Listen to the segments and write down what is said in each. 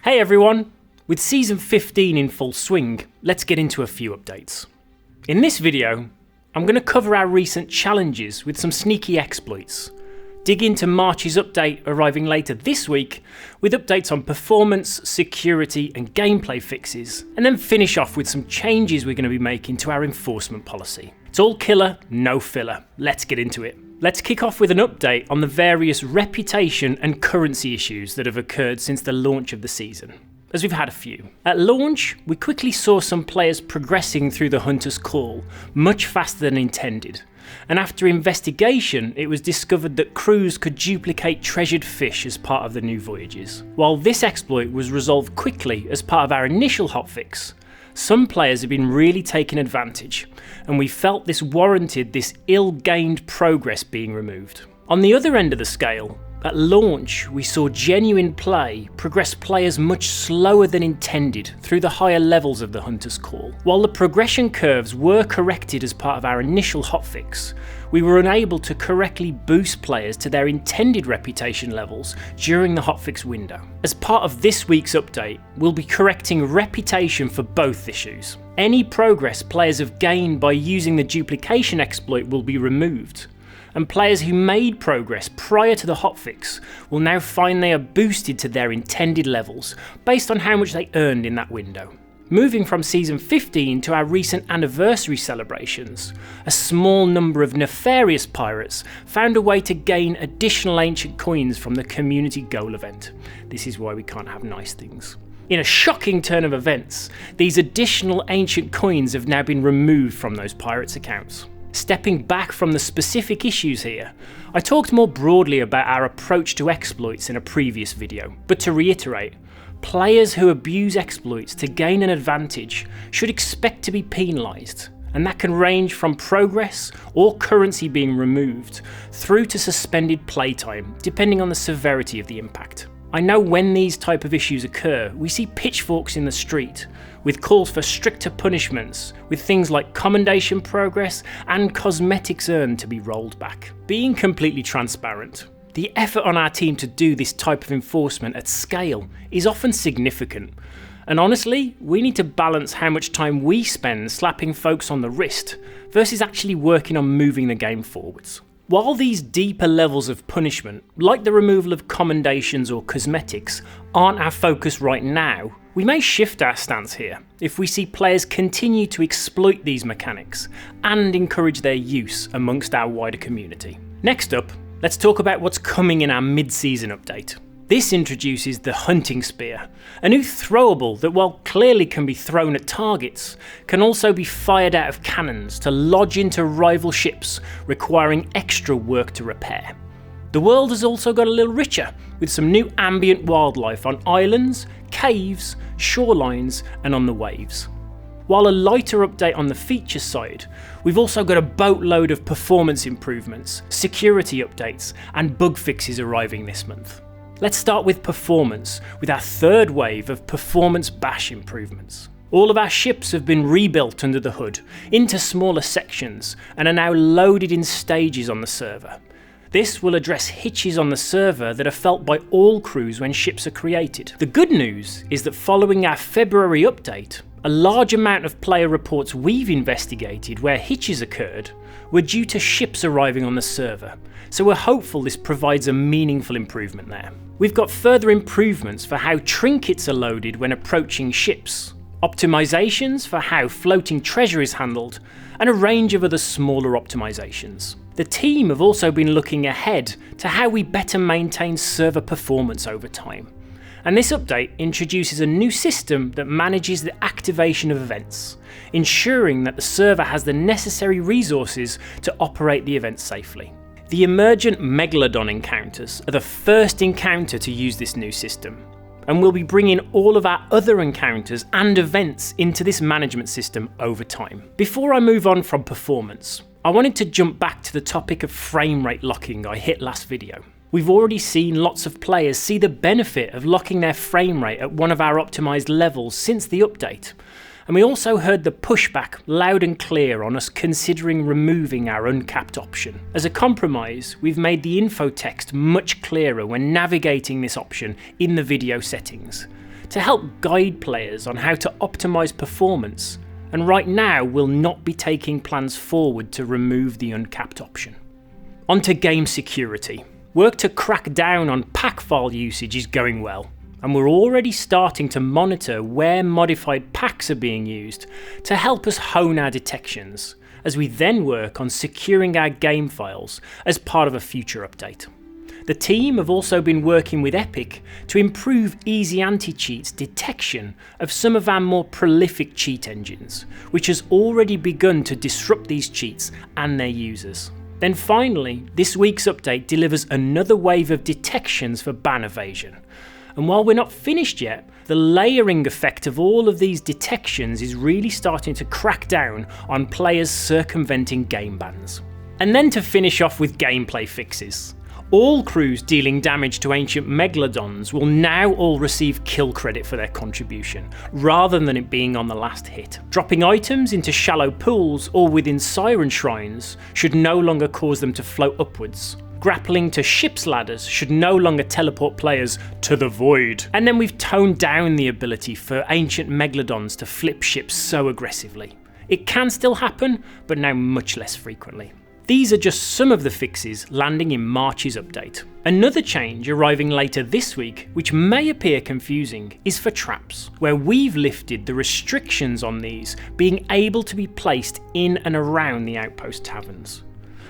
Hey everyone! With Season 15 in full swing, let's get into a few updates. In this video, I'm going to cover our recent challenges with some sneaky exploits, dig into Març's update arriving later this week with updates on performance, security and gameplay fixes, and then finish off with some changes we're going to be making to our enforcement policy. It's all killer, no filler. Let's get into it. Let's kick off with an update on the various reputation and currency issues that have occurred since the launch of the season, as we've had a few. At launch, we quickly saw some players progressing through the Hunter's Call much faster than intended, and after investigation it was discovered that crews could duplicate treasured fish as part of the new voyages. While this exploit was resolved quickly as part of our initial hotfix, some players have been really taking advantage, and we felt this warranted this ill-gained progress being removed. On the other end of the scale, at launch we saw genuine play progress players much slower than intended through the higher levels of the Hunter's Call. While the progression curves were corrected as part of our initial hotfix, we were unable to correctly boost players to their intended reputation levels during the hotfix window. As part of this week's update, we'll be correcting reputation for both issues. Any progress players have gained by using the duplication exploit will be removed, and players who made progress prior to the hotfix will now find they are boosted to their intended levels based on how much they earned in that window. Moving from Season 15 to our recent anniversary celebrations, a small number of nefarious pirates found a way to gain additional ancient coins from the community goal event. This is why we can't have nice things. In a shocking turn of events, these additional ancient coins have now been removed from those pirates' accounts. Stepping back from the specific issues here, I talked more broadly about our approach to exploits in a previous video, but to reiterate, players who abuse exploits to gain an advantage should expect to be penalised, and that can range from progress or currency being removed through to suspended playtime, depending on the severity of the impact. I know when these type of issues occur, we see pitchforks in the street, with calls for stricter punishments, with things like commendation progress and cosmetics earned to be rolled back. Being completely transparent, the effort on our team to do this type of enforcement at scale is often significant, and honestly, we need to balance how much time we spend slapping folks on the wrist versus actually working on moving the game forwards. While these deeper levels of punishment, like the removal of commendations or cosmetics, aren't our focus right now, we may shift our stance here if we see players continue to exploit these mechanics and encourage their use amongst our wider community. Next up, let's talk about what's coming in our mid-season update. This introduces the Hunting Spear, a new throwable that, while clearly can be thrown at targets, can also be fired out of cannons to lodge into rival ships, requiring extra work to repair. The world has also got a little richer, with some new ambient wildlife on islands, caves, shorelines and on the waves. While a lighter update on the feature side, we've also got a boatload of performance improvements, security updates and bug fixes arriving this month. Let's start with performance, with our third wave of performance bash improvements. All of our ships have been rebuilt under the hood, into smaller sections, and are now loaded in stages on the server. This will address hitches on the server that are felt by all crews when ships are created. The good news is that following our February update, a large amount of player reports we've investigated where hitches occurred were due to ships arriving on the server, so we're hopeful this provides a meaningful improvement there. We've got further improvements for how trinkets are loaded when approaching ships, optimizations for how floating treasure is handled, and a range of other smaller optimizations. The team have also been looking ahead to how we better maintain server performance over time, and this update introduces a new system that manages the activation of events, ensuring that the server has the necessary resources to operate the event safely. The emergent Megalodon encounters are the first encounter to use this new system, and we'll be bringing all of our other encounters and events into this management system over time. Before I move on from performance, I wanted to jump back to the topic of frame rate locking I hit last video. We've already seen lots of players see the benefit of locking their frame rate at one of our optimised levels since the update, and we also heard the pushback loud and clear on us considering removing our uncapped option. As a compromise, we've made the info text much clearer when navigating this option in the video settings, to help guide players on how to optimise performance, and right now we'll not be taking plans forward to remove the uncapped option. On to game security. Work to crack down on pack file usage is going well, and we're already starting to monitor where modified packs are being used to help us hone our detections, as we then work on securing our game files as part of a future update. The team have also been working with Epic to improve easy anti-cheats detection of some of our more prolific cheat engines, which has already begun to disrupt these cheats and their users. Then finally, this week's update delivers another wave of detections for ban evasion. And while we're not finished yet, the layering effect of all of these detections is really starting to crack down on players circumventing game bans. And then to finish off with gameplay fixes. All crews dealing damage to ancient megalodons will now all receive kill credit for their contribution, rather than it being on the last hit. Dropping items into shallow pools or within siren shrines should no longer cause them to float upwards. Grappling to ship's ladders should no longer teleport players to the void. And then we've toned down the ability for ancient megalodons to flip ships so aggressively. It can still happen, but now much less frequently. These are just some of the fixes landing in March's update. Another change arriving later this week, which may appear confusing, is for traps, where we've lifted the restrictions on these being able to be placed in and around the outpost taverns.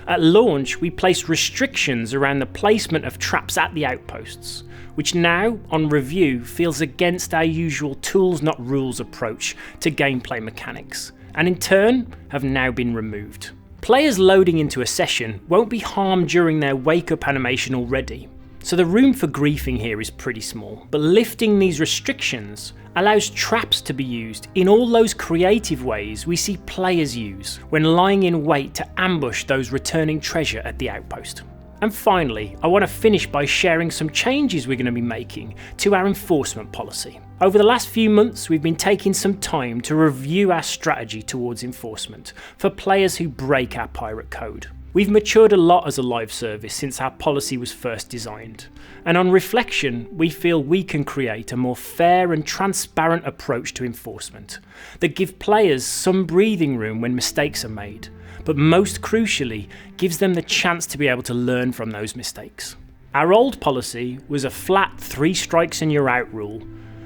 At launch, we placed restrictions around the placement of traps at the outposts, which now, on review, feels against our usual tools not rules approach to gameplay mechanics, and in turn have now been removed. Players loading into a session won't be harmed during their wake-up animation already, so the room for griefing here is pretty small, but lifting these restrictions allows traps to be used in all those creative ways we see players use when lying in wait to ambush those returning treasure at the outpost. And finally, I want to finish by sharing some changes we're going to be making to our enforcement policy. Over the last few months, we've been taking some time to review our strategy towards enforcement for players who break our pirate code. We've matured a lot as a live service since our policy was first designed, and on reflection, we feel we can create a more fair and transparent approach to enforcement that gives players some breathing room when mistakes are made, but most crucially, gives them the chance to be able to learn from those mistakes. Our old policy was a flat 3 strikes and you're out rule,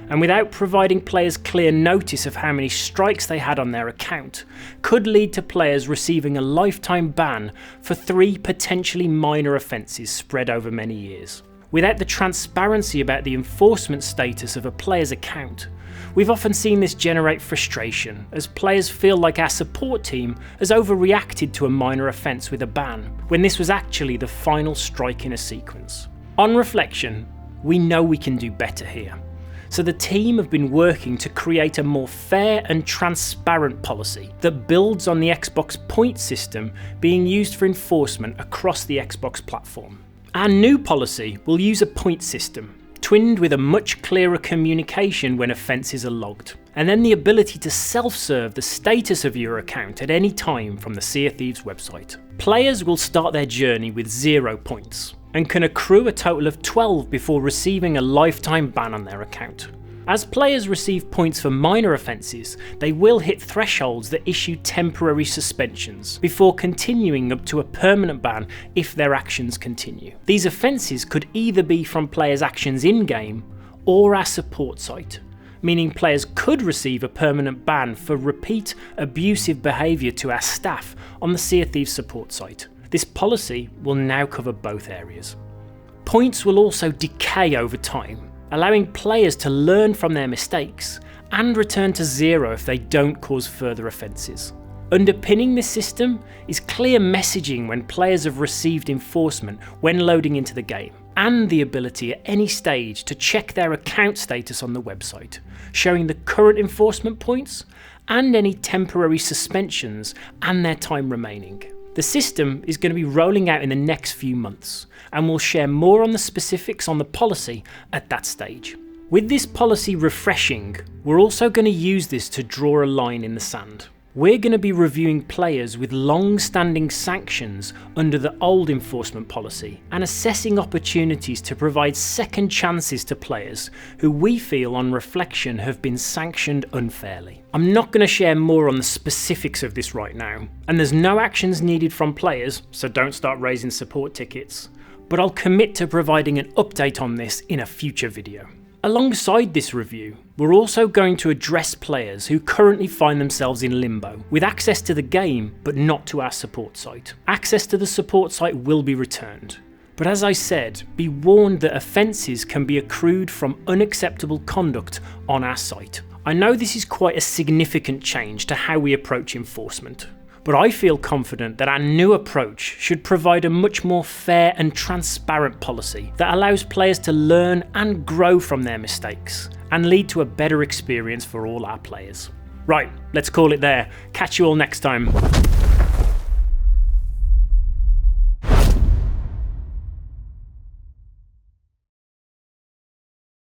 and without providing players clear notice of how many strikes they had on their account, could lead to players receiving a lifetime ban for 3 potentially minor offences spread over many years. Without the transparency about the enforcement status of a player's account, we've often seen this generate frustration, as players feel like our support team has overreacted to a minor offence with a ban, when this was actually the final strike in a sequence. On reflection, we know we can do better here. So the team have been working to create a more fair and transparent policy that builds on the Xbox point system being used for enforcement across the Xbox platform. Our new policy will use a point system, twinned with a much clearer communication when offences are logged, and then the ability to self-serve the status of your account at any time from the Sea of Thieves website. Players will start their journey with 0 points, and can accrue a total of 12 before receiving a lifetime ban on their account. As players receive points for minor offences, they will hit thresholds that issue temporary suspensions, before continuing up to a permanent ban if their actions continue. These offences could either be from players' actions in-game, or our support site, meaning players could receive a permanent ban for repeat abusive behaviour to our staff on the Sea of Thieves support site. This policy will now cover both areas. Points will also decay over time, allowing players to learn from their mistakes and return to 0 if they don't cause further offences. Underpinning this system is clear messaging when players have received enforcement when loading into the game, and the ability at any stage to check their account status on the website, showing the current enforcement points and any temporary suspensions and their time remaining. The system is going to be rolling out in the next few months, and we'll share more on the specifics on the policy at that stage. With this policy refreshing, we're also going to use this to draw a line in the sand. We're going to be reviewing players with long-standing sanctions under the old enforcement policy and assessing opportunities to provide second chances to players who we feel on reflection have been sanctioned unfairly. I'm not going to share more on the specifics of this right now, and there's no actions needed from players, so don't start raising support tickets, but I'll commit to providing an update on this in a future video. Alongside this review, we're also going to address players who currently find themselves in limbo, with access to the game but not to our support site. Access to the support site will be returned. But as I said, be warned that offences can be accrued from unacceptable conduct on our site. I know this is quite a significant change to how we approach enforcement, but I feel confident that our new approach should provide a much more fair and transparent policy that allows players to learn and grow from their mistakes and lead to a better experience for all our players. Right, let's call it there. Catch you all next time.